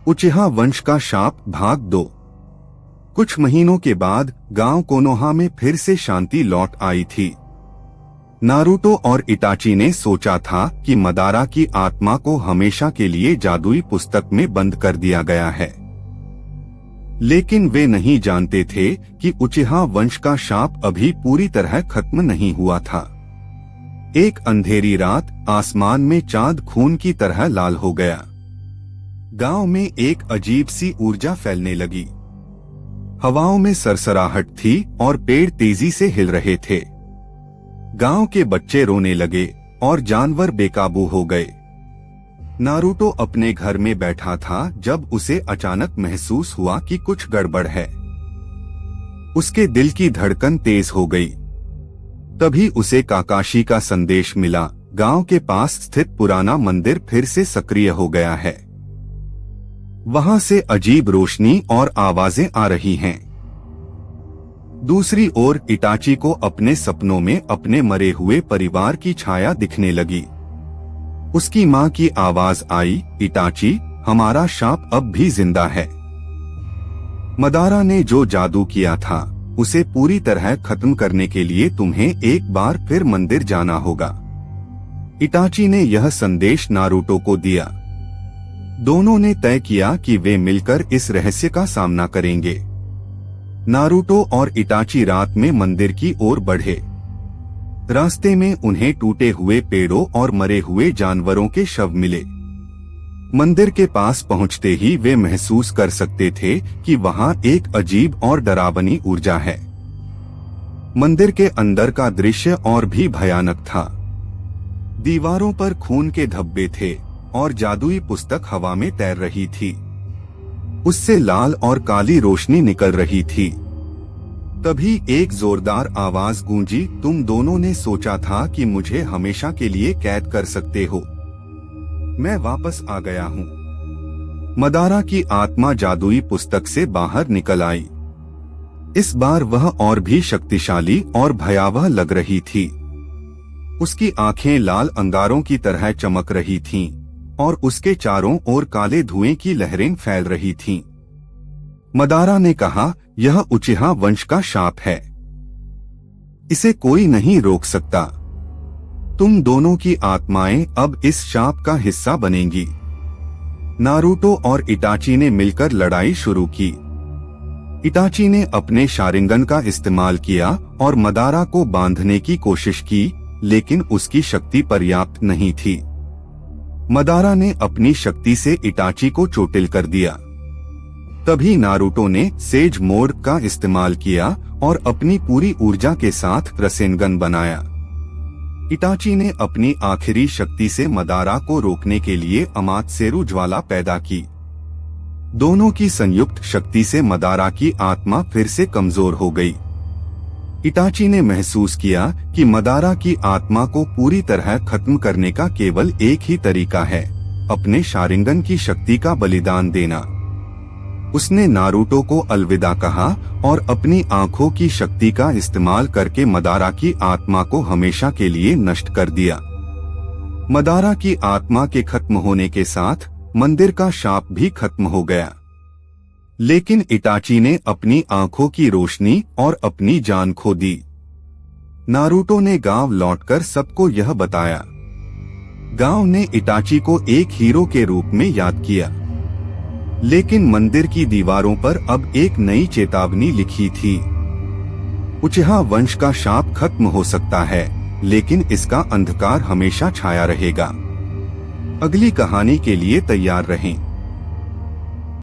उचिहा वंश का शाप भाग 2। कुछ महीनों के बाद गांव कोनोहा में फिर से शांति लौट आई थी। नारुतो और इटाची ने सोचा था कि मदारा की आत्मा को हमेशा के लिए जादुई पुस्तक में बंद कर दिया गया है, लेकिन वे नहीं जानते थे कि उचिहा वंश का शाप अभी पूरी तरह खत्म नहीं हुआ था। एक अंधेरी रात आसमान में चांद खून की तरह लाल हो गया। गांव में एक अजीब सी ऊर्जा फैलने लगी। हवाओं में सरसराहट थी और पेड़ तेजी से हिल रहे थे। गांव के बच्चे रोने लगे और जानवर बेकाबू हो गए। नारुतो अपने घर में बैठा था जब उसे अचानक महसूस हुआ कि कुछ गड़बड़ है। उसके दिल की धड़कन तेज हो गई। तभी उसे काकाशी का संदेश मिला, गांव के पास स्थित पुराना मंदिर फिर से सक्रिय हो गया है। वहां से अजीब रोशनी और आवाजें आ रही हैं। दूसरी ओर इटाची को अपने सपनों में अपने मरे हुए परिवार की छाया दिखने लगी। उसकी मां की आवाज आई, इटाची, हमारा शाप अब भी जिंदा है। मदारा ने जो जादू किया था उसे पूरी तरह खत्म करने के लिए तुम्हें एक बार फिर मंदिर जाना होगा। इटाची ने यह संदेश नारुतो को दिया। दोनों ने तय किया कि वे मिलकर इस रहस्य का सामना करेंगे। नारुतो और इटाची रात में मंदिर की ओर बढ़े। रास्ते में उन्हें टूटे हुए पेड़ों और मरे हुए जानवरों के शव मिले। मंदिर के पास पहुंचते ही वे महसूस कर सकते थे कि वहां एक अजीब और डरावनी ऊर्जा है। मंदिर के अंदर का दृश्य और भी भयानक था। दीवारों पर खून के धब्बे थे और जादुई पुस्तक हवा में तैर रही थी। उससे लाल और काली रोशनी निकल रही थी। तभी एक जोरदार आवाज गूंजी, तुम दोनों ने सोचा था कि मुझे हमेशा के लिए कैद कर सकते हो। मैं वापस आ गया हूँ। मदारा की आत्मा जादुई पुस्तक से बाहर निकल आई। इस बार वह और भी शक्तिशाली और भयावह लग रही थी। उसकी आंखें लाल अंगारों की तरह चमक रही थीं और उसके चारों ओर काले धुएं की लहरें फैल रही थीं। मदारा ने कहा, यह उचिहा वंश का शाप है। इसे कोई नहीं रोक सकता। तुम दोनों की आत्माएं अब इस शाप का हिस्सा बनेंगी। नारुतो और इटाची ने मिलकर लड़ाई शुरू की। इटाची ने अपने शारिंगन का इस्तेमाल किया और मदारा को बांधने की कोशिश की, लेकिन उसकी शक्ति पर्याप्त नहीं थी। मदारा ने अपनी शक्ति से इटाची को चोटिल कर दिया। तभी नारुतो ने सेज मोड का इस्तेमाल किया और अपनी पूरी ऊर्जा के साथ रसेनगन बनाया। इटाची ने अपनी आखिरी शक्ति से मदारा को रोकने के लिए अमात्सेरू ज्वाला पैदा की। दोनों की संयुक्त शक्ति से मदारा की आत्मा फिर से कमजोर हो गई। इटाची ने महसूस किया कि मदारा की आत्मा को पूरी तरह खत्म करने का केवल एक ही तरीका है, अपने शारिंगन की शक्ति का बलिदान देना। उसने नारुतो को अलविदा कहा और अपनी आंखों की शक्ति का इस्तेमाल करके मदारा की आत्मा को हमेशा के लिए नष्ट कर दिया। मदारा की आत्मा के खत्म होने के साथ मंदिर का शाप भी खत्म हो गया, लेकिन इटाची ने अपनी आंखों की रोशनी और अपनी जान खो दी। नारुतो ने गांव लौटकर सबको यह बताया। गांव ने इटाची को एक हीरो के रूप में याद किया, लेकिन मंदिर की दीवारों पर अब एक नई चेतावनी लिखी थी। उचिहा वंश का शाप खत्म हो सकता है, लेकिन इसका अंधकार हमेशा छाया रहेगा। अगली कहानी के लिए तैयार रहें।